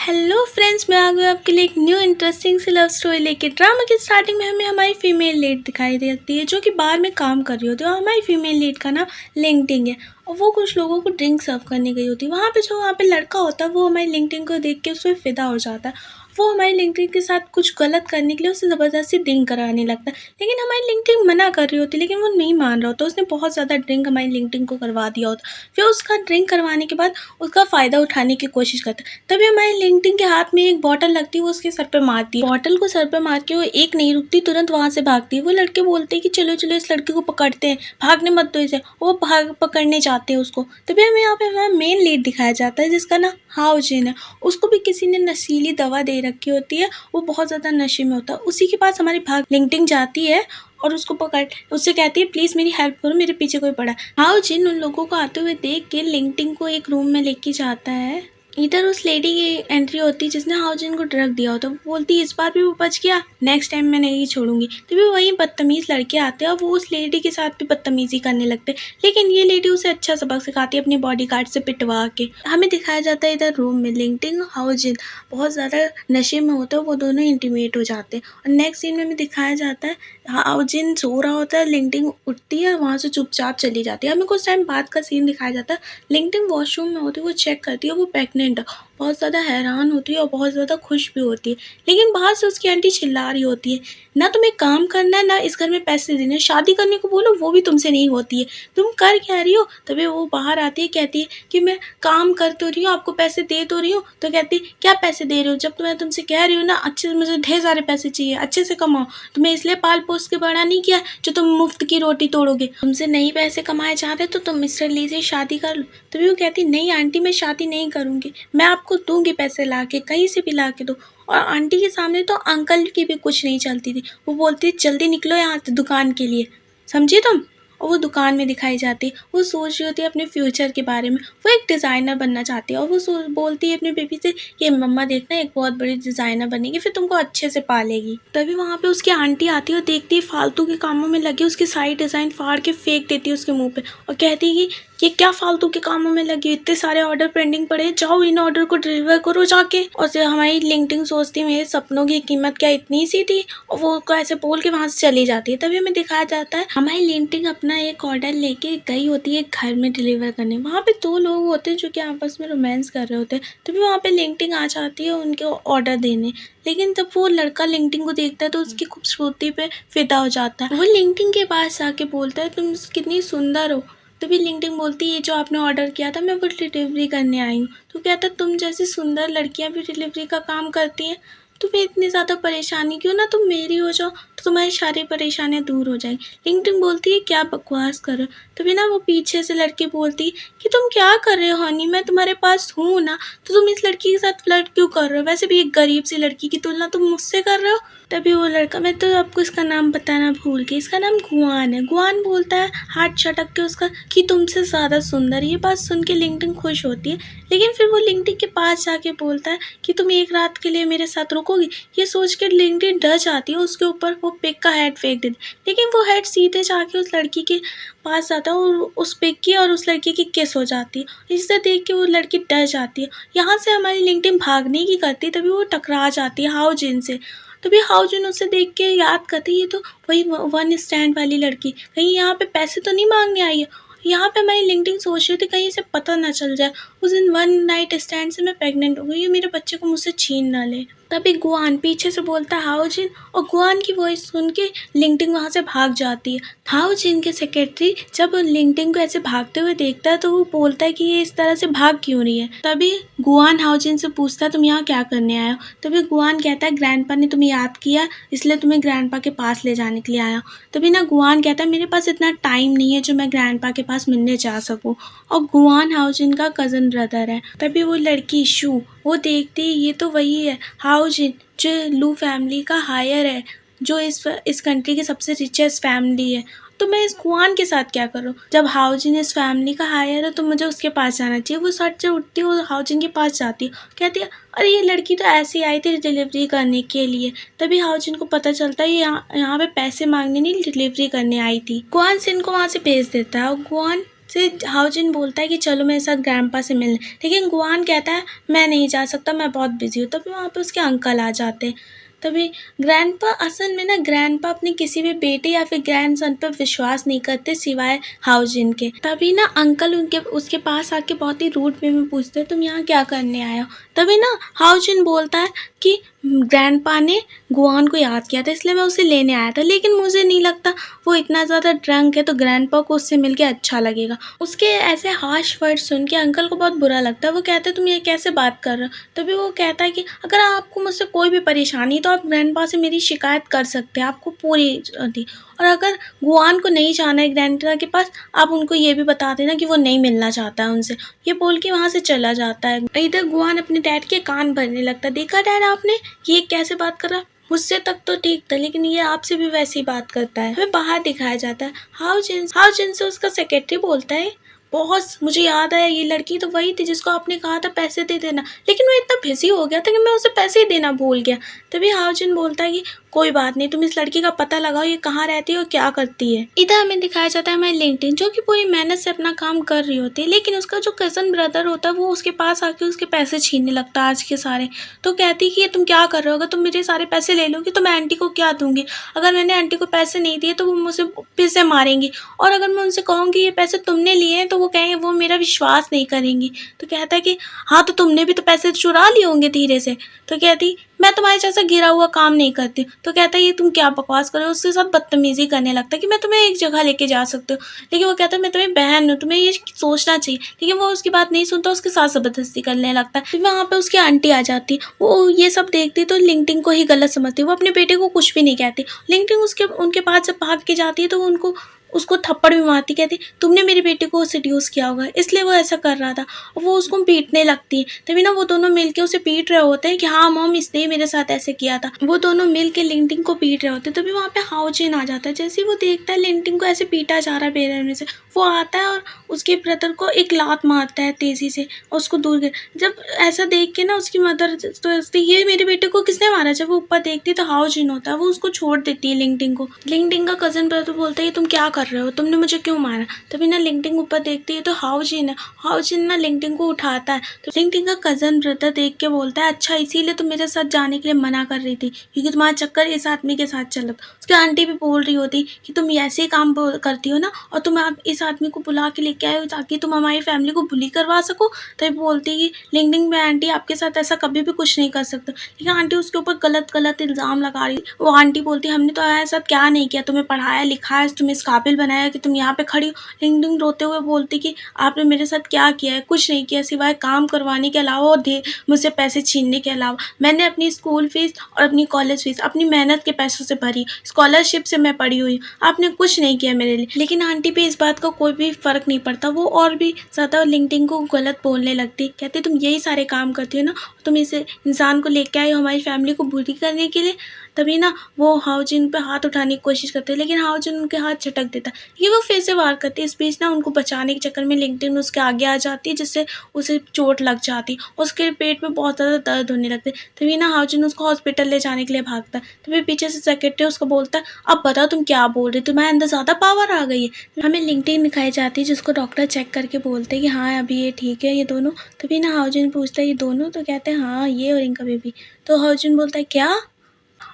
Hello friends, मैं आ गई आपके लिए एक न्यू इंटरेस्टिंग सी लव स्टोरी लेके। ड्रामा की स्टार्टिंग में हमें हमारी फीमेल लीड दिखाई देती है जो कि बार में काम कर रही होती है और हमारी फीमेल लीड का नाम लिंगटिंग है और वो कुछ लोगों को ड्रिंक सर्व करने गई होती है। वहाँ पे लड़का होता है, वो हमारी लिंगटिंग को देख के उस पर फिदा हो जाता है। वो हमारी लिंगटिंग के साथ कुछ गलत करने के लिए उससे ज़बरदस्ती ड्रिंक कराने लगता है, लेकिन हमारी लिंगटिंग मना कर रही होती है, लेकिन वो नहीं मान रहा होता। उसने बहुत ज़्यादा ड्रिंक हमारी लिंगटिंग को करवा दिया होता। फिर उसका ड्रिंक करवाने के बाद उसका फ़ायदा उठाने की कोशिश करता है। तभी हमारी लिंगटिंग के हाथ में एक बॉटल लगती है, वो उसके सर पे मारती है। बॉटल को सर पे मार के वो एक नहीं रुकती, तुरंत वहाँ से भागती है। वो लड़के बोलते हैं कि चलो चलो इस लड़के को पकड़ते हैं, भागने मत दो इसे। वो भाग पकड़ने जाते हैं उसको। तभी हमें यहाँ पे हमारा मेन लीड दिखाया जाता है जिसका नाम हाओ जिन है। उसको भी किसी ने नशीली दवा दे रखी होती है, वो बहुत ज़्यादा नशे में होता है। उसी के पास हमारी भाग लिंगटिंग जाती है और उसको पकड़ उससे कहती है प्लीज़ मेरी हेल्प करो, मेरे पीछे कोई पड़ा है। हाओ जिन उन लोगों को आते हुए देख के लिंगटिंग को एक रूम में लेके जाता है। इधर उस लेडी की एंट्री होती है जिसने हाओ जिन को ड्रग दिया होता है। वो बोलती है इस बार भी वो बच गया, नेक्स्ट टाइम मैं नहीं छोड़ूंगी। तभी वही बदतमीज़ लड़के आते हैं और वो उस लेडी के साथ भी बदतमीज़ी करने लगते हैं, लेकिन ये लेडी उसे अच्छा सबक सिखाती है अपनी बॉडी गार्ड से पिटवा के। हमें दिखाया जाता है इधर रूम में लिंगटिंग हाओ जिन बहुत ज़्यादा नशे में होता है, वो दोनों इंटीमेट हो जाते हैं। और नेक्स्ट सीन में हमें दिखाया जाता है हाओ जिन सो रहा होता है, लिंगटिंग उठती है, वहाँ से चुपचाप चली जाती है। हमें कुछ टाइम बाद का सीन दिखाया जाता है, लिंगटिंग वॉशरूम में होती है, वो चेक करती है, वो प्रेग्नेंट बहुत ज़्यादा हैरान होती है और बहुत ज़्यादा खुश भी होती है। लेकिन बाहर से उसकी आंटी चिल्ला रही होती है, ना तुम्हें काम करना है ना इस घर में पैसे देने हैं, शादी करने को बोलो वो भी तुमसे नहीं होती है, तुम कर क्या रही हो। तभी वो बाहर आती है, कहती है कि मैं काम कर तो रही हूँ, आपको पैसे दे तो रही हूँ। तो कहती क्या पैसे दे रही हो, जब तो मैं तुमसे कह रही हूँ ना अच्छे से, मुझे ढेर सारे पैसे चाहिए, अच्छे से कमाओ। तुम्हें इसलिए पाल पोस के बड़ा नहीं किया जो तुम मुफ्त की रोटी तोड़ोगे, तुमसे नहीं पैसे कमाए जा रहे तो तुम मिस्टर ली से शादी कर लो। तभी वो कहती नहीं आंटी मैं शादी नहीं करूँगी, मैं आपको दूंगी पैसे ला के, कहीं से भी ला के दो। और आंटी के सामने तो अंकल की भी कुछ नहीं चलती थी। वो बोलती जल्दी निकलो यहाँ से दुकान के लिए, समझी तुम। और वो दुकान में दिखाई जाती है, वो सोच रही होती है अपने फ्यूचर के बारे में, वो एक डिज़ाइनर बनना चाहती है। और वो बोलती है अपनी बेबी से कि मम्मा देखना एक बहुत बड़ी डिज़ाइनर बनेगी, फिर तुमको अच्छे से पालेगी। तभी वहाँ पे उसकी आंटी आती है और देखती है फालतू के कामों में लगी, उसकी सारी डिज़ाइन फाड़ के फेंक देती है उसके मुँह पे और कहती है कि ये क्या फालतू के कामों में लगी, इतने सारे ऑर्डर पेंडिंग पड़े हैं, जाओ इन ऑर्डर को डिलीवर करो जाके। और फिर हमारी लिंगटिंग सोचती है मेरे सपनों की कीमत क्या इतनी सी थी, और वो ऐसे बोल के वहाँ से चली जाती है। तभी हमें दिखाया जाता है हमारी लिंगटिंग अपना एक ऑर्डर लेके गई होती है घर में डिलीवर करने। वहाँ पे दो लोग होते हैं जो कि आपस में रोमांस कर रहे होते हैं। तभी वहाँ पे लिंगटिंग आ जाती है उनके ऑर्डर देने, लेकिन जब वो लड़का लिंगटिंग को देखता है तो उसकी खूबसूरती पे फिदा हो जाता है। वो लिंगटिंग के पास जाके बोलता है तुम कितनी सुंदर हो। तभी लिंगटिंग बोलती है जो आपने ऑर्डर किया था मैं वो डिलीवरी करने आई हूँ। तो कहता तुम जैसी सुंदर लड़कियाँ भी डिलीवरी का काम करती हैं, तुम्हें इतनी ज़्यादा परेशानी क्यों, ना तुम मेरी हो जाओ तो तुम्हारी सारी परेशानियाँ दूर हो जाएंगी। लिंगटिंग बोलती है क्या बकवास कर रहे हो। तभी ना वो पीछे से लड़की बोलती कि तुम क्या कर रहे हो हनी, मैं तुम्हारे पास हूँ ना, तो तुम इस लड़की के साथ फ्लर्ट क्यों कर रहे हो, वैसे भी एक गरीब सी लड़की की तुलना तुम मुझसे कर रहे हो। तभी वो लड़का, मैं तो आपको इसका नाम बताना भूल गई, इसका नाम गुआन है। गुआन बोलता है हाथ चटक के उसका कि तुमसे ज़्यादा सुंदर। ये बात सुन के लिंगटिंग खुश होती है, लेकिन फिर वो लिंगटिंग के पास जाके बोलता है कि तुम एक रात के लिए मेरे साथ रुकोगी। ये सोच के लिंगटिंग डर जाती है, उसके ऊपर वो पिग का हेड फेंक देती है, लेकिन वो हेड सीधे जाके उस लड़की के पास जाता है और उस पिग की और उस लड़की की किस हो जाती है। इसे देख के वो लड़की डर जाती है। यहाँ से हमारी लिंगटिंग भागने की करती, तभी वो टकरा जाती है हाओ जिन से। तभी हाओ जिन उसे देख के याद करती ये तो वही वन स्टैंड वाली लड़की, कहीं यहाँ पे पैसे तो नहीं मांगने आई है। यहाँ पे हमारी लिंगटिंग सोच रही थी कहीं इसे पता ना चल जाए उस दिन वन नाइट स्टैंड से मैं प्रेग्नेंट हो गई, ये मेरे बच्चे को मुझसे छीन ना ले। तभी गुआन पीछे से बोलता है हाओ जिन, और गुआन की वॉइस सुन के लिंगटिंग वहाँ से भाग जाती है। हाओ जिन के सेक्रेटरी जब लिंगटिंग को ऐसे भागते हुए देखता है तो वो बोलता है कि ये इस तरह से भाग क्यों रही है। तभी गुआन हाओ जिन से पूछता है तुम यहाँ क्या करने आए हो। तभी गुआन कहता है ग्रैंडपा ने तुम्हें याद किया इसलिए तुम्हें ग्रैंडपा के पास ले जाने के लिए आया हूँ। तभी ना गुआन कहता है मेरे पास इतना टाइम नहीं है जो मैं ग्रैंडपा के पास मिलने जा सकूँ, और गुआन हाओ जिन का कज़न ब्रदर है। तभी वो लड़की शू वो देखती है ये तो वही है हाओ जिन जो लू फैमिली का हायर है, जो इस कंट्री की सबसे रिचेस्ट फैमिली है। तो मैं इस गुआन के साथ क्या करूँ, जब हाओ जिन इस फैमिली का हायर है तो मुझे उसके पास जाना चाहिए। वो सट से उठती है और हाओ जिन के पास जाती है, कहती है अरे ये लड़की तो ऐसी आई थी डिलीवरी करने के लिए। तभी हाओ जिन को पता चलता है ये यहाँ पे पैसे मांगने नहीं डिलीवरी करने आई थी। गुआन सिन को वहाँ से भेज देता है और गुआन से हाउजिन बोलता है कि चलो मेरे साथ ग्रैंडपा से मिलने, लेकिन गुआन कहता है मैं नहीं जा सकता, मैं बहुत बिजी हूँ। तभी वहाँ पे उसके अंकल आ जाते हैं। तभी ग्रैंडपा असल में ना ग्रैंडपा अपने किसी भी बेटे या फिर ग्रैंडसन पर विश्वास नहीं करते सिवाय हाउजिन के। तभी ना अंकल उनके उसके पास आके बहुत ही रूड वे में पूछते हैं तुम यहाँ क्या करने आए हो। तभी ना हाउजिन बोलता है कि ग्रैंडपा ने गुआन को याद किया था इसलिए मैं उसे लेने आया था, लेकिन मुझे नहीं लगता वो इतना ज़्यादा ड्रंक है तो ग्रैंडपा को उससे मिलके अच्छा लगेगा। उसके ऐसे हार्श वर्ड सुन के अंकल को बहुत बुरा लगता है। वो कहते हैं तुम ये कैसे बात कर रहे हो। तभी वो कहता है कि अगर आपको मुझसे कोई भी परेशानी तो आप ग्रैंडपा से मेरी शिकायत कर सकते हैं, आपको पूरी थी। और अगर गुआन को नहीं जाना है ग्रैंडपा के पास, आप उनको ये भी बता देना कि वो नहीं मिलना चाहता है उनसे। ये बोल के वहाँ से चला जाता है। इधर गुआन अपने डैड के कान भरने लगता है, देखा डैड आपने ये कैसे बात कर रहा, मुझसे तक तो ठीक था लेकिन ये आपसे भी वैसी बात करता है। हमें बाहर दिखाया जाता है। हाउजिन से उसका सेक्रेटरी बोलता है बॉस मुझे याद आया ये लड़की तो वही थी जिसको आपने कहा था पैसे दे देना, लेकिन वो इतना बिजी हो गया था कि मैं उसे पैसे ही देना भूल गया। तभी हाउजिन बोलता है कि कोई बात नहीं, तुम इस लड़की का पता लगाओ ये कहाँ रहती है और क्या करती है। इधर हमें दिखाया जाता है हमारी लिंक्डइन जो कि पूरी मेहनत से अपना काम कर रही होती है, लेकिन उसका जो कज़न ब्रदर होता है वो उसके पास आके उसके पैसे छीनने लगता है आज के सारे। तो कहती कि ये तुम क्या कर रहे हो, अगर तुम मेरे सारे पैसे ले लोगी तो मैं आंटी को क्या दूंगी, अगर मैंने आंटी को पैसे नहीं दिए तो वो मुझे फिर से मारेंगी, और अगर मैं उनसे कहूँगी ये पैसे तुमने लिए हैं तो वो कहेंगे वो मेरा विश्वास नहीं करेंगी। तो कहता है कि हाँ तो तुमने भी तो पैसे चुरा लिए होंगे धीरे से। तो कहती मैं तुम्हारे जैसा गिरा हुआ काम नहीं करती। तो कहता है ये तुम क्या बकवास कर रहे हो। उसके साथ बदतमीजी करने लगता है कि मैं तुम्हें एक जगह लेके जा सकती हूँ, लेकिन वो कहता है मैं तुम्हें बहन हूँ, तुम्हें ये सोचना चाहिए। लेकिन वो उसकी बात नहीं सुनता, उसके साथ ज़बरदस्ती करने लगता है। फिर वहाँ पे उसकी आंटी आ जाती, वो ये सब देखती तो लिंक्डइन को ही गलत समझती, वो अपने बेटे को कुछ भी नहीं कहती। लिंक्डइन उनके पास जब भाग के जाती है तो उसको थप्पड़ भी मारती, कहती तुमने मेरे बेटे को सेड्यूस किया होगा इसलिए वो ऐसा कर रहा था, और वो उसको पीटने लगती है। तभी ना वो दोनों मिलके उसे पीट रहे होते हैं कि हाँ मॉम इसने मेरे साथ ऐसे किया था। वो दोनों मिलके लिंक्डइन को पीट रहे होते हैं। तभी वहाँ पे हाउजिन आ जाता है। जैसे ही वो देखता है लिंक्डइन को ऐसे पीटा जा रहा है बेरहमी से, वो आता है और उसके ब्रदर को एक लात मारता है तेजी से और उसको दूर कर। जब ऐसा देख के ना उसकी मदर तो ये मेरे बेटे को किसने मारा, जब वो ऊपर देखती है तो हाउजिन होता है, वो उसको छोड़ देती है लिंक्डइन को। लिंक्डइन का कजन ब्रदर बोलता है तुम क्या कर रहे हो, तुमने मुझे क्यों मारा। तभी ना लिंक्डइन ऊपर देखती है तो हाउजिन है। हाउजिन ना लिंक्डइन को उठाता है तो लिंक्डइन का कजन ब्रदर देख के बोलता है अच्छा इसीलिए तुम मेरे साथ जाने के लिए मना कर रही थी क्योंकि तुम्हारा चक्कर इस आदमी के साथ चल रहा। उसकी आंटी भी बोल रही होती कि तुम ऐसे ही काम करती हो ना, और तुम आप इस आदमी को बुला के लेके आए हो ताकि तुम हमारी फैमिली को बुली करवा सको। तभी बोलती कि लिंक्डइन में आंटी आपके साथ ऐसा कभी भी कुछ नहीं कर सकता, लेकिन आंटी उसके ऊपर गलत इल्ज़ाम लगा रही। वो आंटी बोलती हमने तो ऐसा क्या नहीं किया, तुम्हें पढ़ाया लिखाया, तुम्हें इस काबिल बनाया कि तुम यहाँ पे खड़ी हो। लिंक्डइन रोते हुए बोलती कि आपने मेरे साथ क्या किया है, कुछ नहीं किया सिवाय काम करवाने के अलावा और मुझसे पैसे छीनने के अलावा। मैंने अपनी स्कूल फीस और अपनी कॉलेज फीस अपनी मेहनत के पैसों से भरी, स्कॉलरशिप से मैं पढ़ी हुई हूँ, आपने कुछ नहीं किया मेरे लिए। लेकिन आंटी पे इस बात का कोई भी फ़र्क नहीं पड़ता, वो और भी ज़्यादा लिंक्डइन को गलत बोलने लगती, कहती तुम यही सारे काम करती हो ना, तुम इस इंसान को लेके आई हो हमारी फैमिली को बुरी करने के लिए। तभी ना वो हाउजिन पे हाथ उठाने की कोशिश करते हैं, लेकिन हाउजिन उनके हाथ झटक देता है। ये वो फिर से वार करती है। इस बीच ना उनको बचाने के चक्कर में लिंक्डइन उसके आगे आ जाती है, जिससे उसे चोट लग जाती, उसके पेट में बहुत ज़्यादा दर्द होने लगते। तभी ना हाउजिन उसको हॉस्पिटल ले जाने के लिए भागता है। तभी पीछे से सेक्रेटरी उसको बोलता है अब बताओ तुम क्या बोल रही, तुम्हारे अंदर ज़्यादा पावर आ गई है। हमें लिंक्डइन दिखाई जाती है जिसको डॉक्टर चेक करके बोलते हैं कि हाँ अभी ये ठीक है ये दोनों। तभी ना हाउजिन पूछता है ये दोनों, तो कहते हैं हाँ ये और इनका बेबी। तो हाउजिन बोलता है क्या,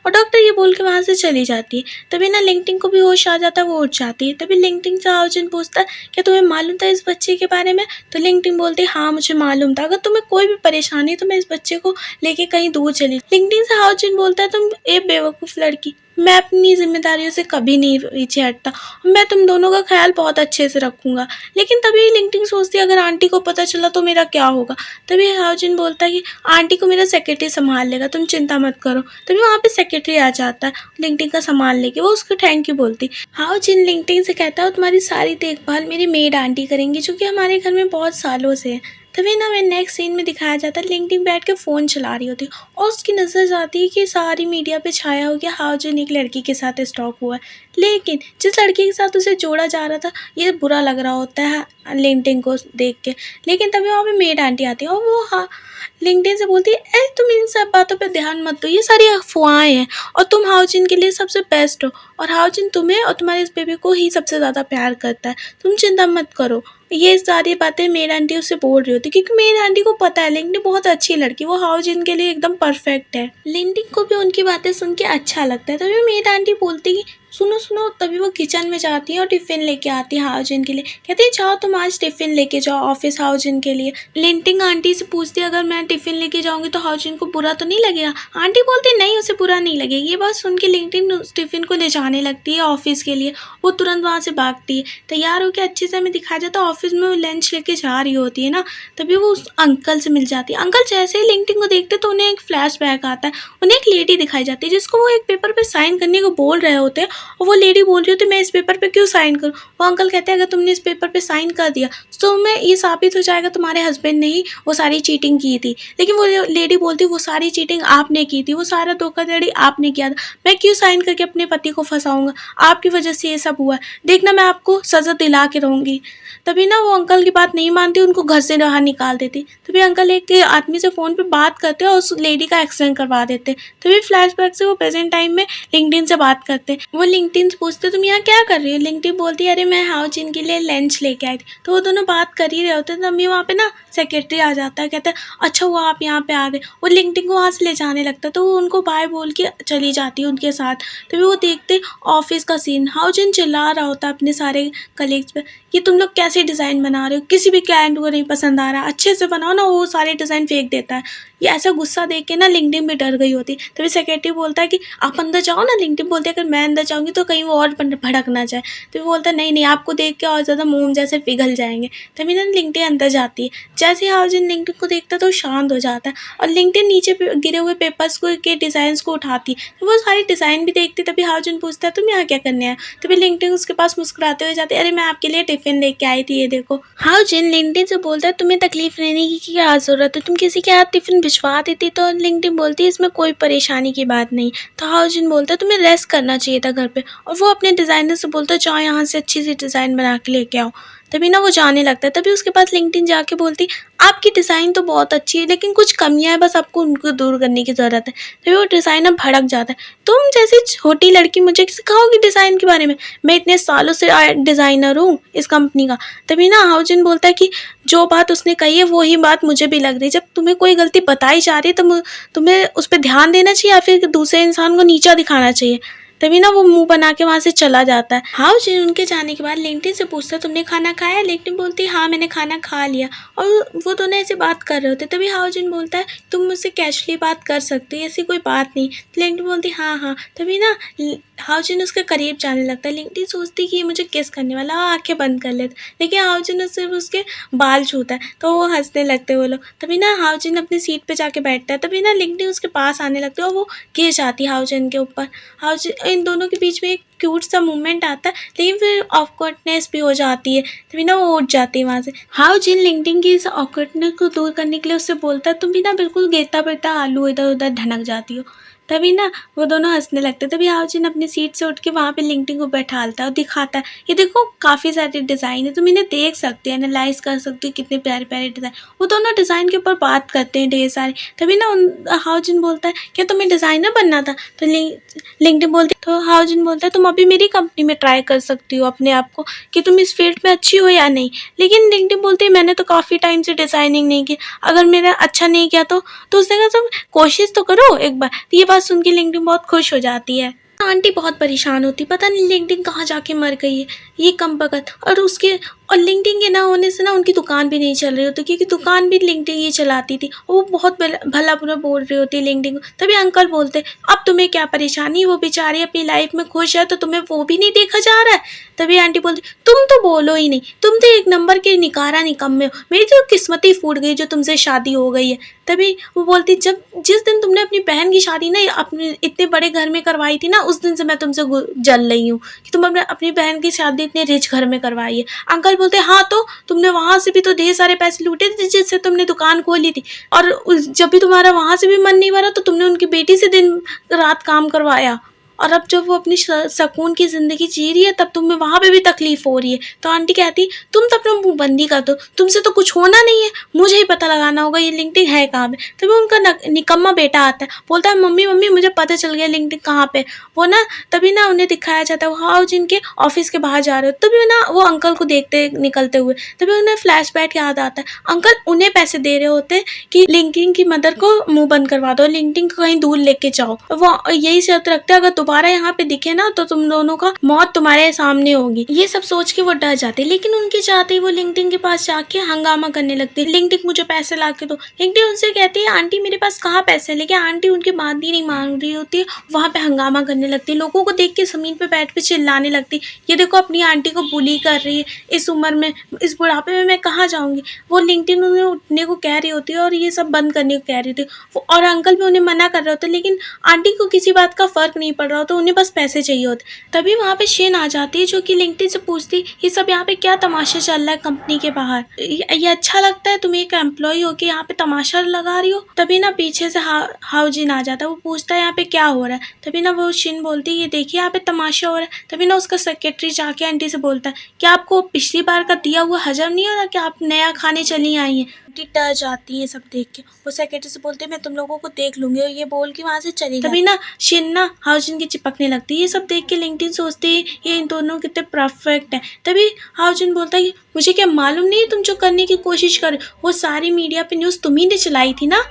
और डॉक्टर ये बोल के वहाँ से चली जाती है। तभी ना लिंक्डइन को भी होश आ जाता है, वो उठ जाती है। तभी लिंक्डइन से हाउजिन पूछता है क्या तुम्हें मालूम था इस बच्चे के बारे में। तो लिंक्डइन बोलती है हाँ मुझे मालूम था, अगर तुम्हें कोई भी परेशानी तो मैं इस बच्चे को लेके कहीं दूर चली। लिंक्डइन से हाउजिन बोलता है तुम एक बेवकूफ़ लड़की, मैं अपनी जिम्मेदारियों से कभी नहीं पीछे हटता, मैं तुम दोनों का ख्याल बहुत अच्छे से रखूँगा। लेकिन तभी लिंक्डइन सोचती है अगर आंटी को पता चला तो मेरा क्या होगा। तभी हाउजिन बोलता है कि आंटी को मेरा सेक्रेटरी संभाल लेगा, तुम चिंता मत करो। तभी वहाँ पे सेक्रेटरी आ जाता है लिंक्डइन का सामान लेके, वो उसको थैंक यू बोलती। हाउजिन लिंक्डइन से कहता है तुम्हारी सारी देखभाल मेरी मेड आंटी करेंगी जो कि हमारे घर में बहुत सालों से है। तभी ना मैं नेक्स्ट सीन में दिखाया जाता है लिंक्डइन बैठ के फ़ोन चला रही होती और उसकी नज़र जाती है कि सारी मीडिया पे छाया हो गया हाउजिन एक लड़की के साथ स्टॉक हुआ है, लेकिन जिस लड़की के साथ उसे जोड़ा जा रहा था ये बुरा लग रहा होता है लिंक्डइन को देख के। लेकिन तभी वहाँ पे मेड आंटी आती है और वो लिंक्डइन से बोलती है अरे तुम इन सब बातों पे ध्यान मत दो, ये सारी अफवाहें हैं और तुम हाउजिन के लिए सबसे बेस्ट हो और हाउजिन तुम्हें और तुम्हारे इस बेबी को ही सबसे ज़्यादा प्यार करता है, तुम चिंता मत करो। ये सारी बातें मेरी आंटी उससे बोल रही होती, क्योंकि मेरी आंटी को पता है लिंक्डइन बहुत अच्छी लड़की, वो हाउ जिन के लिए एकदम परफेक्ट है। लिंक्डइन को भी उनकी बातें सुन के अच्छा लगता है। तभी मेरी आंटी बोलती कि सुनो सुनो, तभी वो किचन में जाती है और टिफ़िन लेके आती है हाउ जिन के लिए। कहती है जाओ तुम आज टिफ़िन लेके जाओ ऑफिस हाउ जिन के लिए। लिंक्डइन आंटी से पूछती है अगर मैं टिफ़िन लेके जाऊंगी तो हाउ जिन को बुरा तो नहीं लगेगा। आंटी बोलती नहीं, उसे बुरा नहीं लगेगा। ये बात सुन के लिंक्डइन उस टिफ़िन को ले जाने लगती है ऑफिस के लिए। वो तुरंत वहाँ से भागती है, तैयार होकर अच्छे से हमें दिखाया जाता है ऑफिस में वो लंच लेके जा रही होती है ना, तभी वो उस अंकल से मिल जाती है। अंकल जैसे ही लिंक्डइन को देखते तो उन्हें एक फ्लैशबैक आता है। उन्हें एक लेडी दिखाई जाती है जिसको वो एक पेपर पे साइन करने को बोल रहे होते हैं, और वो लेडी बोल रही होती है मैं इस पेपर पे क्यों साइन करूँ। वो अंकल कहते हैं अगर तुमने इस पेपर पे साइन कर दिया तो मैं ये साबित हो जाएगा तुम्हारे हस्बैंड ने ही वो सारी चीटिंग की थी। लेकिन वो लेडी बोलती वो सारी चीटिंग आपने की थी, वो सारा धोखाधड़ी आपने किया था, मैं क्यों साइन करके अपने पति को फंसाऊंगा, आपकी वजह से ये सब हुआ है, देखना मैं आपको सज़ा दिला के रहूँगी। तभी ना वो अंकल की बात नहीं मानती, उनको घर से बाहर निकाल देती। तभी अंकल एक आदमी से फ़ोन पे बात करते और उस लेडी का एक्सीडेंट करवा देते। तभी फ्लैशबैक से वो प्रेजेंट टाइम में लिंक्डइन से बात करते। वो लिंक्डइन से पूछते तुम यहाँ क्या कर रही हो। लिंक्डइन बोलती है अरे मैं हाउ जिन के लिए लंच लेके आई थी। तो वो दोनों बात कर ही रहे होते हैं, तभी वहाँ पे ना सेक्रेटरी आ जाता है, कहता है अच्छा हुआ आप यहाँ पे आ गए। वो लिंक्डइन को वहाँ से ले जाने लगता है, तो वो उनको बाय बोल के चली जाती है उनके साथ। तभी वो देखते ऑफिस का सीन, हाउ जिन चिल्ला रहा होता है अपने सारे कलीग्स पे कि तुम लोग कैसे डिज़ाइन बना रहे हो, किसी भी क्लाइंट को नहीं पसंद आ रहा, अच्छे से बनाओ ना। वो सारे डिज़ाइन फेंक देता है। ये ऐसा गुस्सा देख के ना लिंक्डइन भी डर गई होती। तभी सेक्रेटरी बोलता है कि आप अंदर जाओ ना। लिंक्डइन बोलते है अगर मैं अंदर जाऊँगी तो कहीं वो और भड़क ना जाए। तो वो बोलता है नहीं नहीं, आपको देख के और ज़्यादा मोम जैसे पिघल जाएंगे। तभी ना लिंक्डइन अंदर जाती है। जैसे ही हाउजिन लिंक्डइन को देखता है तो शांत हो जाता है, और लिंक्डइन नीचे गिरे हुए पेपर्स को के डिज़ाइंस को उठाती है। तो वो सारी डिज़ाइन भी देखती। तभी हाउजिन पूछता है तुम यहाँ क्या करने आए। तभी लिंक्डइन उसके पास मुस्कुराते हुए जाती है अरे मैं आपके लिए टिफ़िन लेके आई थी, ये देखो। हाउजिन लिंक्डइन से बोलता है तुम्हें तकलीफ लेने की क्या ज़रूरत है, तुम किसी के हाथ टिफ़िन भिजवा देती। तो लिंक्डइन बोलती है इसमें कोई परेशानी की बात नहीं। तो हाउजिन बोलता है तुम्हें रेस्ट करना चाहिए था घर पे, और वो अपने डिज़ाइनर से बोलता है जाओ यहाँ से अच्छी सी डिज़ाइन बना के लेके आओ। तभी ना वो जाने लगता है। तभी उसके पास लिंक्डइन जाके बोलती आपकी डिज़ाइन तो बहुत अच्छी है लेकिन कुछ कमियां हैं, बस आपको उनको दूर करने की ज़रूरत है। तभी वो डिज़ाइनर भड़क जाता है, तुम जैसी छोटी लड़की मुझे सिखाओगी डिज़ाइन के बारे में, मैं इतने सालों से डिज़ाइनर हूँ इस कंपनी का। तभी ना हाउजिन बोलता है कि जो बात उसने कही है वही बात मुझे भी लग रही है, जब तुम्हें कोई गलती बताई जा रही है तो तुम्हें उस पर ध्यान देना चाहिए या फिर दूसरे इंसान को नीचा दिखाना चाहिए। तभी ना वो मुंह बना के वहाँ से चला जाता है। हाउजिन उनके जाने के बाद लिंक्डइन से पूछता है तुमने खाना खाया। लिंक्डइन बोलती है हाँ मैंने खाना खा लिया, और वो दोनों ऐसे बात कर रहे होते। तभी हाउजिन बोलता है तुम मुझसे कैजुअली बात कर सकते हो, ऐसी कोई बात नहीं। लिंक्डइन बोलती हाँ हाँ। तभी ना हाउजिन उसके करीब जाने लगता है। लिंक्डइन सोचती कि ये मुझे किस करने वाला, आंखें बंद कर लेता, लेकिन हाउजिन सिर्फ उसके बाल छूता है तो वो हंसने लगते वो लोग। तभी ना हाउजिन अपनी सीट पे जाके बैठता है। तभी ना लिंक्डइन उसके पास आने लगती है और वो गिर जाती है हाउजिन के ऊपर। हाउजिन इन दोनों के बीच में एक क्यूट सा मूवमेंट आता है, लेकिन फिर ऑकवर्डनेस भी हो जाती है। तभी ना वो उठ जाती है वहाँ से। हाउजिन लिंक्डइन की इस ऑकवर्डनेस को दूर करने के लिए उससे बोलता है तुम भी ना बिल्कुल गिरता फिरता आलू इधर उधर ढनक जाती हो। तभी ना वो दोनों हंसने लगते। तभी हाउजिन अपनी सीट से उठ के वहाँ पे लिंक्डइन को बैठालता है और दिखाता है ये देखो काफ़ी सारे डिज़ाइन है, तुम इन्हें देख सकते हो, एनालाइज कर सकते हो, कितने प्यारे प्यारे डिज़ाइन। वो दोनों डिज़ाइन के ऊपर बात करते हैं ढेर सारे। तभी ना हाउजिन बोलता है क्या तुम्हें डिज़ाइनर बनना था। तो लिंक्डइन बोलती तो हाउजिन बोलता है तुम अभी मेरी कंपनी में ट्राई कर सकती हो अपने आप को कि तुम इस फील्ड में अच्छी हो या नहीं। लेकिन लिंक्डइन बोलती है मैंने तो काफ़ी टाइम से डिज़ाइनिंग नहीं की, अगर मेरा अच्छा नहीं किया तो उसने कहा तुम कोशिश तो करो एक बार। तो ये बात सुन के लिंक्डइन बहुत खुश हो जाती है। आंटी बहुत परेशान होती, पता नहीं लिंक्डइन कहाँ जाके मर गई है ये कमबख्त। और लिंक्डइन के ना होने से ना उनकी दुकान भी नहीं चल रही होती, क्योंकि दुकान भी लिंक्डइन ही चलाती थी। वो बहुत भला बुरा बोल रही होती है लिंक्डइन को। तभी अंकल बोलते अब तुम्हें क्या परेशानी, वो बेचारी अपनी लाइफ में खुश है तो तुम्हें वो भी नहीं देखा जा रहा है। तभी आंटी बोलती तुम तो बोलो ही नहीं, तुम तो एक नंबर के निकारा निकम्मे हो, मेरी तो किस्मत ही फूट गई जो तुमसे शादी हो गई है। तभी वो बोलती जिस दिन तुमने अपनी बहन की शादी ना अपने इतने बड़े घर में करवाई थी ना, उस दिन से मैं तुमसे जल रही हूँ कि तुम अपनी बहन की शादी इतने रिच घर में करवाई है। अंकल बोलते हाँ तो तुमने वहाँ से भी तो ढेर सारे पैसे लूटे थे जिससे तुमने दुकान खोली थी, और जब भी तुम्हारा वहाँ से भी मन नहीं भरा तो तुमने उनकी बेटी से दिन रात काम करवाया, और अब जब वो अपनी सुकून की ज़िंदगी जी रही है तब तुम्हें वहाँ पे भी तकलीफ़ हो रही है। तो आंटी कहती तुम तो अपना मुँह बंदी कर दो, तुमसे तो कुछ होना नहीं है, मुझे ही पता लगाना होगा ये लिंक्डइन है कहाँ पे। तभी उनका निकम्मा बेटा आता है, बोलता है मम्मी मम्मी मुझे पता चल गया लिंक्डइन कहाँ पे। वो ना तभी ना उन्हें दिखाया जाता है हाउ जिनके ऑफिस के बाहर जा रहे हो, तभी ना वो अंकल को देखते निकलते हुए, तभी उन्हें फ्लैशबैक याद आता है। अंकल उन्हें पैसे दे रहे होते हैं कि लिंक्डइन की मदर को मुंह बंद करवा दो, लिंक्डइन को कहीं दूर लेके जाओ। वो यही शर्त रखते हैं अगर दोबारा यहाँ पे दिखे ना तो तुम दोनों का मौत तुम्हारे सामने होगी। ये सब सोच के वो डर जाते, लेकिन उनके चाहते ही वो लिंक्डइन के पास जाके हंगामा करने लगती है, लिंक्डइन मुझे पैसे ला के दो। लिंक्डइन उनसे कहती है आंटी मेरे पास कहाँ पैसे हैं, लेकिन आंटी उनकी बात ही नहीं मान रही होती है, वहाँ पे हंगामा करने लगती है, लोगों को देख के जमीन पे बैठ के चिल्लाने लगती, ये देखो अपनी आंटी को बुली कर रही है, इस उम्र में इस बुढ़ापे में मैं कहाँ जाऊँगी। वो लिंक्डइन उन्हें उठने को कह रही होती है और ये सब बंद करने को कह रही थी, और अंकल भी उन्हें मना कर रहे होते, लेकिन आंटी को किसी बात का फ़र्क नहीं पड़ रहा होता, उन्हें बस पैसे चाहिए होते। तभी वहाँ पे शेन आ जाती है जो कि लिंक्डइन से पूछती ये सब यहाँ पे क्या तमाशा चल रहा है कंपनी के बाहर, ये अच्छा लगता है तुम्हें एक एम्प्लॉय हो के यहाँ पे तमाशा लगा रही हो। तभी ना पीछे से हाउजिन आ जाता है, वो पूछता है यहाँ पे क्या हो रहा है। तभी ना वो शिन बोलती है ये देखिए यहाँ पे तमाशा हो रहा है। तभी ना उसका सेक्रेटरी जाके आंटी से बोलता है क्या आपको पिछली बार का दिया हुआ हजम नहीं हो रहा, कि आप नया खाने चली आई हैं। आंटी डर जाती है सब देख के, वो सेक्रेटरी से बोलते हैं मैं तुम लोगों को देख लूंगी, और ये बोल के वहाँ से चली जाती। तभी ना शिन ना हाउजिन की चिपकने लगती है, ये सब देख के लिंक्डइन सोचती है ये इन दोनों कितने परफेक्ट है। तभी हाउजिन बोलता है मुझे क्या मालूम नहीं तुम जो करने की कोशिश कर, वो सारी मीडिया पे न्यूज़ तुम्ही ने चलाई थी ना,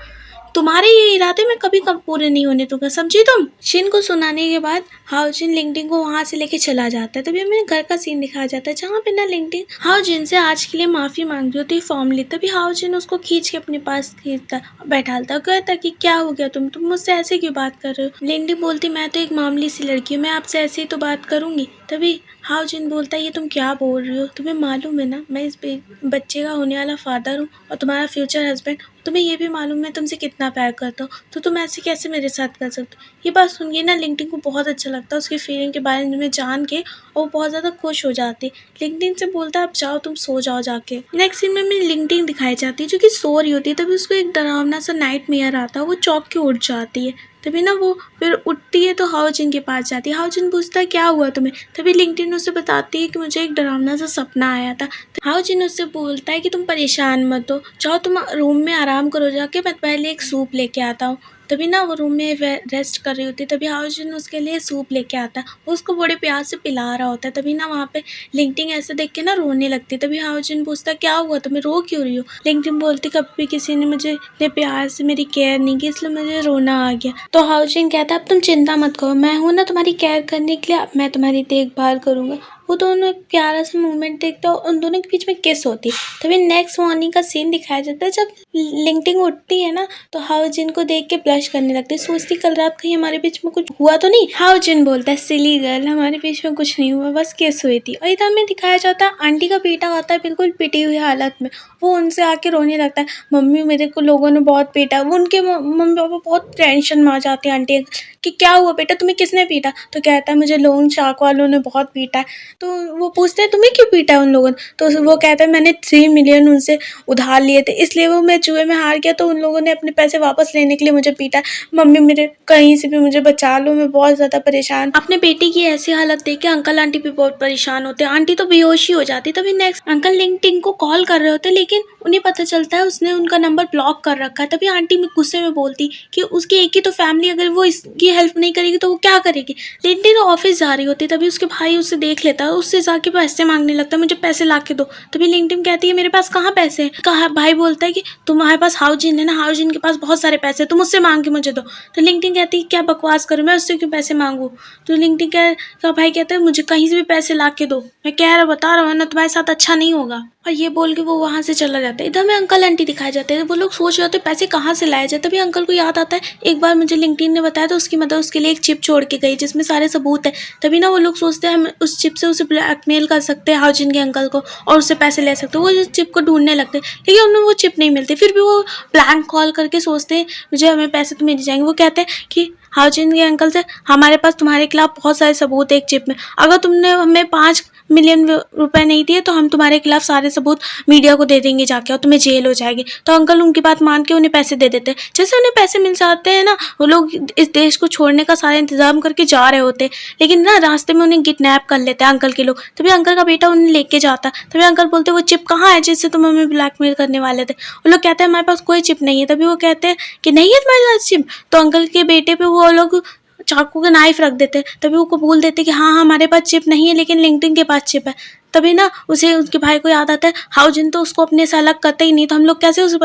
तुम्हारे ये इरादे में कभी कम पूरे नहीं होने दूंगा, समझी तुम। शिन को सुनाने के बाद हाउजिन लिंक्डइन को वहाँ से लेके चला जाता है। तभी हमें घर का सीन दिखाया जाता है जहाँ पे ना लिंक्डइन हाउजिन से आज के लिए माफ़ी मांग रही होती है फॉर्मली। तभी हाउजिन उसको खींच के अपने पास खींचता बैठालता, कहता कि क्या हो गया तुम मुझसे ऐसे क्यों बात कर रहे हो। लिंक्डइन बोलती मैं तो एक मामूली सी लड़की हूँ, मैं आपसे ऐसे ही तो बात करूँगी। तभी हाउजिन बोलता है ये तुम क्या बोल रही हो, तुम्हें मालूम है ना मैं इस बच्चे का होने वाला फादर हूँ और तुम्हारा फ्यूचर हस्बैंड, तुम्हें ये भी मालूम है मैं तुमसे कितना प्यार करता हूँ, तो तुम ऐसे कैसे मेरे साथ कर सकते हो। ये बात सुन के ना लिंक्डइन को बहुत अच्छा लगता है उसकी फीलिंग के बारे में जान के, और वो बहुत ज़्यादा खुश हो जाती है। लिंक्डइन से बोलता है अब जाओ तुम सो जाओ जाके। नेक्स्ट सीन में हमें लिंक्डइन दिखाई जाती है जो कि सो रही होती है। तभी उसको एक डरावना सा नाइटमेयर आता है, वो चौंक के उठ जाती है। तभी ना वो फिर उठती है तो हाउजिन के पास जाती है। हाउजिन पूछता है क्या हुआ तुम्हें। तभी लिंक्डइन उसे बताती है कि मुझे एक डरावना सा सपना आया था। हाउजिन उससे बोलता है कि तुम परेशान मत हो, जाओ तुम रूम में आराम करो जाके, मैं पहले एक सूप लेके आता हूँ। तभी ना वो रूम में रेस्ट कर रही होती है। तभी हाउजिन उसके लिए सूप लेके आता है, वो उसको बड़े प्यार से पिला रहा होता है। तभी ना वहाँ पे लिंक्डइन ऐसे देख के ना रोने लगती है। तभी हाउजिन पूछता है क्या हुआ तुम्हें, रो क्यों रही हो। लिंक्डइन बोलती कभी किसी ने मुझे इतने प्यार से मेरी केयर नहीं की, इसलिए मुझे रोना आ गया। तो हाउजिन कहता है अब तुम चिंता मत करो, मैं हूँ ना तुम्हारी केयर करने के लिए, अब मैं तुम्हारी देखभाल करूँगा। वो दोनों एक प्यारा सा मोमेंट देखते हो, उन दोनों के बीच में किस होती है। तभी नेक्स्ट मॉर्निंग का सीन दिखाया जाता है जब लिंक्डइन उठती है ना तो हाउजिन को देख के ब्लश करने लगती है, सोचती कल रात कहीं हमारे बीच में कुछ हुआ तो नहीं। हाउजिन बोलता है सिली गर्ल हमारे बीच में कुछ नहीं हुआ, बस किस हुई थी। और इधर हमें दिखाया जाता है आंटी का बेटा होता है बिल्कुल पिटी हुई हालत में, वो उनसे आके रोने लगता है मम्मी मेरे को लोगों ने बहुत पीटा। वो उनके मम्मी पापा बहुत टेंशन में आ जाते हैं आंटी कि क्या हुआ बेटा तुम्हें किसने पीटा। तो कहता है मुझे लोन शार्क वालों ने बहुत पीटा है। तो वो पूछते हैं तुम्हें क्यों पीटा है उन लोगों ने। तो वो कहता है मैंने 3 मिलियन उनसे उधार लिए थे, इसलिए वो मैं जुए में हार गया, तो उन लोगों ने अपने पैसे वापस लेने के लिए मुझे पीटा। मम्मी मेरे कहीं से भी मुझे बचा लो, मैं बहुत ज़्यादा परेशान। अपने बेटे की ऐसी हालत देख के अंकल आंटी भी बहुत परेशान होते हैं, आंटी तो बेहोशी हो जाती। तभी नेक्स्ट अंकल लिंक्डइन को कॉल कर रहे होते, लेकिन उन्हें पता चलता है उसने उनका नंबर ब्लॉक कर रखा है। तभी आंटी गुस्से में बोलती कि उसकी एक ही तो फैमिली, अगर वो इसकी हेल्प नहीं करेगी तो वो क्या करेगी। लिंक्डइन ऑफिस जा रही होती, तभी उसके भाई उसे देख लेता है, उससे जाके पैसे मांगने लगता है मुझे पैसे ला के दो। तभी लिंक्डइन कहती है मेरे पास कहाँ पैसे हैं। कहा भाई बोलता है कि तुम्हारे पास हाउजिन है ना, हाउजिन के पास बहुत सारे पैसे, तुम उससे मांग के मुझे दो। तो लिंक्डइन कहती है क्या बकवास करूँ, मैं उससे क्यों पैसे मांगू। तो लिंक्डइन का भाई कहता है मुझे कहीं से भी पैसे ला के दो, मैं कह रहा बता रहा हूँ ना तुम्हारे साथ अच्छा नहीं होगा। और ये बोल के वो वहाँ से चला जाता है। इधर में अंकल आंटी दिखाए जाते हैं, वो लोग सोच रहे होते पैसे कहाँ से लाए जाए। तभी अंकल को याद आता है एक बार मुझे लिंक्डइन ने बताया तो उसकी मदर उसके लिए एक चिप छोड़ के गई जिसमें सारे सबूत है। तभी ना वो लोग सोचते हैं हम उस चिप से उसे ब्लैकमेल कर सकते हैं हाउजिन के अंकल को और उससे पैसे ले सकते हैं। वो उस चिप को ढूंढने लगते हैं, लेकिन उन्हें वो चिप नहीं मिलती। फिर भी वो प्लैंक कॉल करके सोचते हैं मुझे हमें पैसे तो मिल जाएंगे। वो कहते हैं कि हाउजिन के अंकल से हमारे पास तुम्हारे खिलाफ बहुत सारे सबूत है एक चिप में, अगर तुमने हमें 5 मिलियन रुपए नहीं दिए तो हम तुम्हारे खिलाफ सारे सबूत मीडिया को दे देंगे जाके और तुम्हें जेल हो जाएगी। तो अंकल उनकी बात मान के उन्हें पैसे दे देते हैं। जैसे उन्हें पैसे मिल जाते हैं ना, वो लोग इस देश को छोड़ने का सारा इंतजाम करके जा रहे होते हैं, लेकिन ना रास्ते में उन्हें किडनैप कर लेते हैं अंकल के लोग। तभी अंकल का बेटा उन्हें लेके जाता है। तभी अंकल बोलते वो चिप कहाँ है जिससे तुम हमें ब्लैकमेल करने वाले थे। वो लोग कहते हैं हमारे पास कोई चिप नहीं है। तभी वो कहते हैं कि नहीं है तुम्हारे पास चिप। तो अंकल के बेटे पे वो लोग चाकू का नाइफ रख देते। तभी वो कबूल देते कि हाँ हमारे पास चिप नहीं है लेकिन लिंक्डइन के पास चिप है। तभी ना उसे उसके भाई को याद आता है हाउजिन तो उसको अपने से अलग करते ही नहीं, तो हम लोग कैसे उसे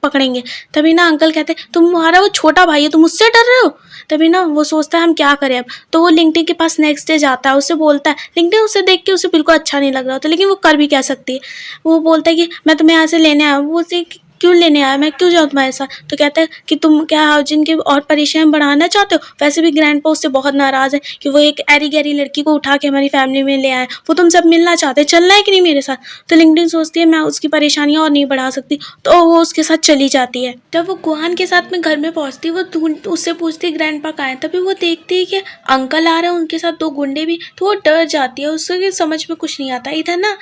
पकड़ेंगे। तभी ना अंकल कहते हैं तुम्हारा वो छोटा भाई है, तुम उससे डर रहे हो। तभी ना वो सोचता है हम क्या करें अब। तो वो लिंक्डइन के पास नेक्स्ट डे जाता है, उससे बोलता है लिंक्डइन उसे देख के उसे बिल्कुल अच्छा नहीं लग रहा होता, लेकिन वो कर भी क्या सकती है। वो बोलता है कि मैं तुम्हें यहाँ से लेने आया हूँ। वो उसे क्यों लेने आया, मैं क्यों जाऊँ तुम्हारे साथ। तो कहता है कि तुम क्या हाउजिन की और परेशानी बढ़ाना चाहते हो। वैसे भी ग्रैंडपा उससे बहुत नाराज है कि वो एक ऐरी गैरी लड़की को उठा के हमारी फैमिली में ले आए, वो तुम सब मिलना चाहते हैं, चलना है कि नहीं मेरे साथ। तो लिंक्डइन सोचती है मैं उसकी परेशानियां और नहीं बढ़ा सकती, तो वो उसके साथ चली जाती है। जब वो गुहान के साथ में घर में पहुंचती है, वो उससे पूछती है ग्रैंडपा कहाँ है। तभी वो देखती है कि अंकल आ रहे हैं, उनके साथ दो गुंडे भी। तो वो डर जाती है, उसके समझ में कुछ नहीं आता। इधर ना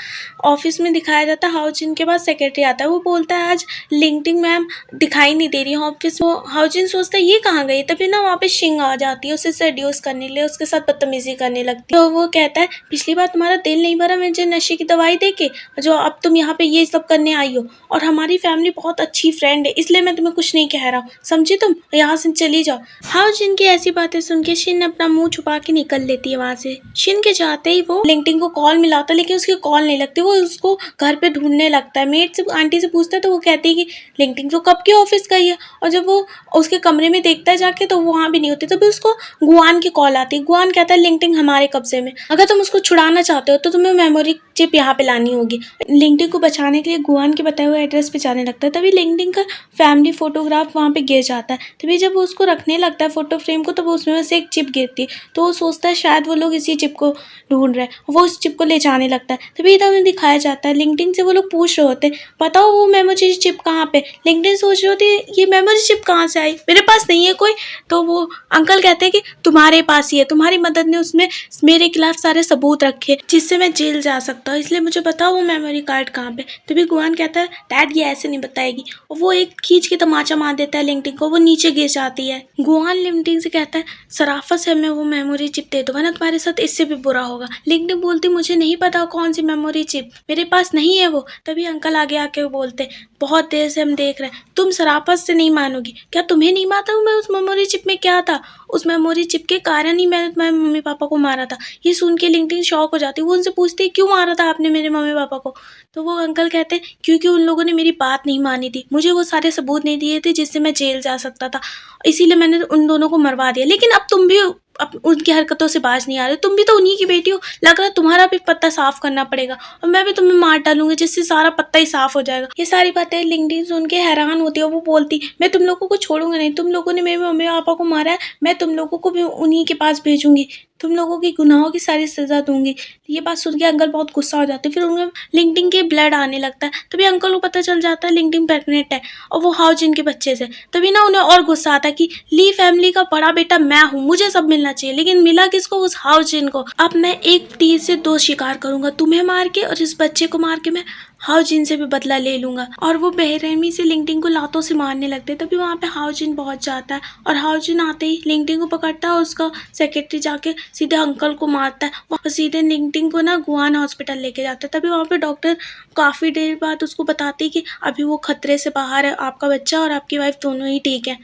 ऑफिस में दिखाया जाता है हाउजिन के पास सेक्रेटरी आता है। वो बोलता है आज लिंक्डइन मैम दिखाई नहीं दे रही है ऑफिस में। हाउजिन सोचता है ये कहाँ गई। तभी ना वहाँ पे शिंग आ जाती है उसे सेड्यूस करने के लिए, उसके साथ बदतमीजी करने लगती है। तो वो कहता है पिछली बार तुम्हारा दिल नहीं भरा मुझे नशे की दवाई दे के, जो अब तुम यहाँ पे ये सब करने आई हो, और हमारी फैमिली बहुत अच्छी फ्रेंड है इसलिए मैं तुम्हें कुछ नहीं कह रहा हूँ, समझी तुम यहाँ से चली जाओ। हाउजिन की ऐसी बातें सुन के शिन अपना मुंह छुपा के निकल लेती है वहाँ से। शिन के जाते ही वो लिंक्डइन को कॉल मिलाता है, लेकिन उसकी कॉल नहीं लगती। वो उसको घर पे ढूंढने लगता है, मेट से आंटी से पूछता है तो वो कहती है कि लिंक्डइन तो कब के ऑफिस गई है। और जब वो उसके कमरे में देखता है जाके तो वहाँ भी नहीं होती। तभी उसको गुआन की कॉल आती है। गुआन कहता है लिंक्डइन हमारे कब्जे में, अगर तुम उसको छुड़ाना चाहते हो तो तुम्हें मेमोरी चिप यहाँ पे लानी होगी। लिंक्डइन को बचाने के लिए गुआन के बताए हुए एड्रेस पे जाने लगता है। तभी लिंक्डइन का फैमिली फोटोग्राफ वहाँ पे गिर जाता है। तभी जब वो उसको रखने लगता है फोटो फ्रेम को, तो वो उसमें से एक चिप गिरती है। तो वो सोचता है शायद वो लोग इसी चिप को ढूंढ रहे हैं, वो उस चिप को ले जाने लगता है। तभी इधर उन्हें दिखाया जाता है लिंक्डइन से वो लोग पूछ रहे होते हैं बताओ वो मेमोरी चिप कहाँ पे। लिंक्डइन सोच रहे होते ये मेमोरी चिप कहाँ से आई, मेरे पास नहीं है कोई। तो वो अंकल कहते हैं कि तुम्हारे पास ही है, तुम्हारी मदद ने उसमें मेरे खिलाफ सारे सबूत रखे जिससे मैं जेल जा सकता हूँ, इसलिए मुझे बताओ वो मेमोरी कार्ड कहाँ पे। तभी गुआन कहता है डैड ये ऐसे नहीं बताएगी, और वो एक खींच के तमाचा मार देता है लिंक्डइन को, वो नीचे गिर जाती है। गुआन लिंक्डइन से कहता है सराफत से हमें वो मेमोरी चिप दे दो वरना तुम्हारे साथ इससे भी बुरा होगा। लिंक्डइन बोलती मुझे नहीं पता कौन सी मेमोरी चिप, मेरे पास नहीं है वो। तभी अंकल आगे आके बोलते बहुत देर से हम देख रहे हैं, तुम सराफत से नहीं मानोगी, क्या तुम्हें नहीं मालूम मैं उस मेमोरी चिप में क्या था। उस मेमोरी चिप के कारण ही मैंने तुम्हारे मम्मी पापा को मारा था। ये सुन के लिंक्डइन शॉक हो जाती है। वो उनसे पूछती है क्यों मारा था आपने मेरे मम्मी पापा को। तो वो अंकल कहते हैं क्योंकि उन लोगों ने मेरी बात नहीं मानी थी, मुझे वो सारे सबूत नहीं दिए थे जिससे मैं जेल जा सकता था, इसीलिए मैंने उन दोनों को मरवा दिया। लेकिन अब तुम भी अब उनकी हरकतों से बाज नहीं आ रहे, तुम भी तो उन्हीं की बेटी हो, लग रहा है तुम्हारा भी पत्ता साफ करना पड़ेगा और मैं भी तुम्हें मार डालूंगी जिससे सारा पत्ता ही साफ हो जाएगा। ये सारी बातें लिंक्डइन सुन के हैरान होती है। वो बोलती मैं तुम लोगों को छोड़ूंगा नहीं, तुम लोगों ने मेरे मम्मी पापा को मारा है, मैं तुम लोगों को भी उन्हीं के पास भेजूंगी, तुम लोगों की गुनाहों की सारी सजा दूंगी। ये बात सुन के अंकल बहुत गुस्सा हो जाते हैं। फिर उन्हें लिंक्डइन के ब्लड आने लगता है। तभी अंकल को पता चल जाता है लिंक्डइन प्रेग्नेंट है और वो हाउजिन के बच्चे से। तभी ना उन्हें और गुस्सा आता है कि ली फैमिली का बड़ा बेटा मैं हूँ, मुझे सब मिलना चाहिए, लेकिन मिला किसको, उस हाउजिन को। अब मैं एक तीर से दो शिकार करूंगा, तुम्हें मार के और इस बच्चे को मार के मैं हाउजिन से भी बदला ले लूंगा। और वो बेरहमी से लिंक्डइन को लातों से मारने लगते हैं। तभी वहाँ पे हाउजिन पहुंच जाता है और हाउजिन आते ही लिंक्डइन को पकड़ता है और उसका सेक्रेटरी जाके सीधे अंकल को मारता है। वो सीधे लिंक्डइन को ना गुआन हॉस्पिटल लेके जाता है। तभी वहाँ पे डॉक्टर काफ़ी देर बाद उसको बताती है कि अभी वो खतरे से बाहर है, आपका बच्चा और आपकी वाइफ दोनों ही ठीक है।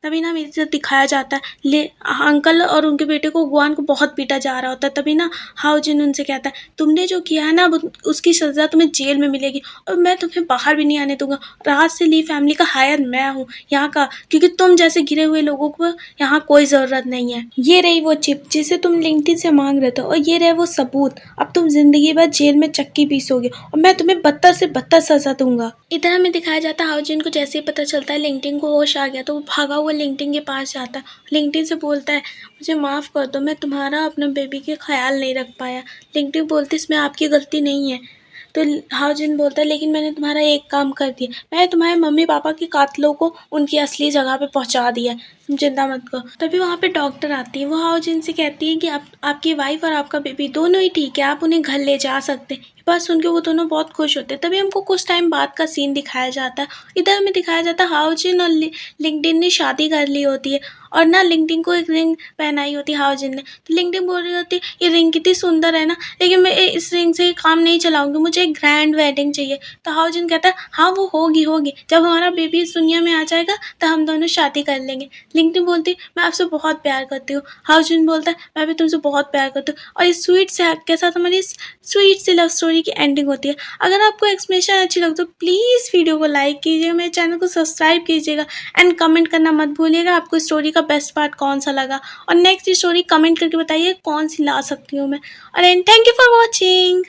तभी ना मेरे से दिखाया जाता है ले अंकल और उनके बेटे को गुआन को बहुत पीटा जा रहा होता है। तभी ना हाउजिन उनसे कहता है तुमने जो किया है ना उसकी सज़ा तुम्हें जेल में मिलेगी और मैं तुम्हें बाहर भी नहीं आने दूंगा। रात से ली फैमिली का हायर मैं हूँ यहाँ का, क्योंकि तुम जैसे गिरे हुए लोगों को यहाँ कोई ज़रूरत नहीं है। ये रही वो चिप जिसे तुम लिंक्डइन से मांग रहे थे और ये रहे वो सबूत, अब तुम जिंदगी भर जेल में चक्की पीसोगे और मैं तुम्हें बदतर से बदतर सज़ा दूंगा। इधर हमें दिखाया जाता है हाउजिन को जैसे ही पता चलता है लिंक्डइन को होश आ गया तो वो भागा हुआ लिंक्डइन के पास जाता है। लिंक्डइन से बोलता है मुझे माफ़ कर दो, मैं तुम्हारा अपने बेबी के ख्याल नहीं रख पाया। लिंक्डइन बोलती इसमें आपकी गलती नहीं है, तो हाउजिन बोलता है लेकिन मैंने तुम्हारा एक काम कर दिया, मैंने तुम्हारे मम्मी पापा के कातलों को उनकी असली जगह पे पहुंचा दिया, तुम चिंता मत करो। तभी वहाँ पे डॉक्टर आती है, वो हाउजिन से कहती है कि आपकी वाइफ और आपका बेबी दोनों ही ठीक है, आप उन्हें घर ले जा सकते हैं। ये बात सुन के वो दोनों बहुत खुश होते हैं। तभी हमको कुछ टाइम बाद का सीन दिखाया जाता है। इधर हमें दिखाया जाता है हाउजिन और लिंक्डइन ने शादी कर ली होती है और ना लिंक्डइन को एक रिंग पहनाई होती है हाउजिन ने। तो लिंक्डइन बोल रही होती है ये रिंग कितनी सुंदर है ना, लेकिन मैं इस रिंग से काम नहीं चलाऊंगी, मुझे एक ग्रैंड वेडिंग चाहिए। तो हाउजिन कहता है हाँ वो होगी होगी, जब हमारा बेबी इस दुनिया में आ जाएगा तो हम दोनों शादी कर लेंगे। लिंक्डइन बोलती मैं आपसे बहुत प्यार करती हूँ। हाउजिन बोलता है मैं भी तुमसे बहुत प्यार करती हूँ। और इस स्वीट से के साथ हमारी स्वीट सी लव स्टोरी की एंडिंग होती है। अगर आपको एक्सप्लेनेशन अच्छी लगे तो प्लीज़ वीडियो को लाइक कीजिएगा, मेरे चैनल को सब्सक्राइब कीजिएगा एंड कमेंट करना मत भूलिएगा आपको स्टोरी का बेस्ट पार्ट कौन सा लगा। और नेक्स्ट स्टोरी कमेंट करके बताइए कौन सी ला सकती हूँ मैं। और and thank you for watching.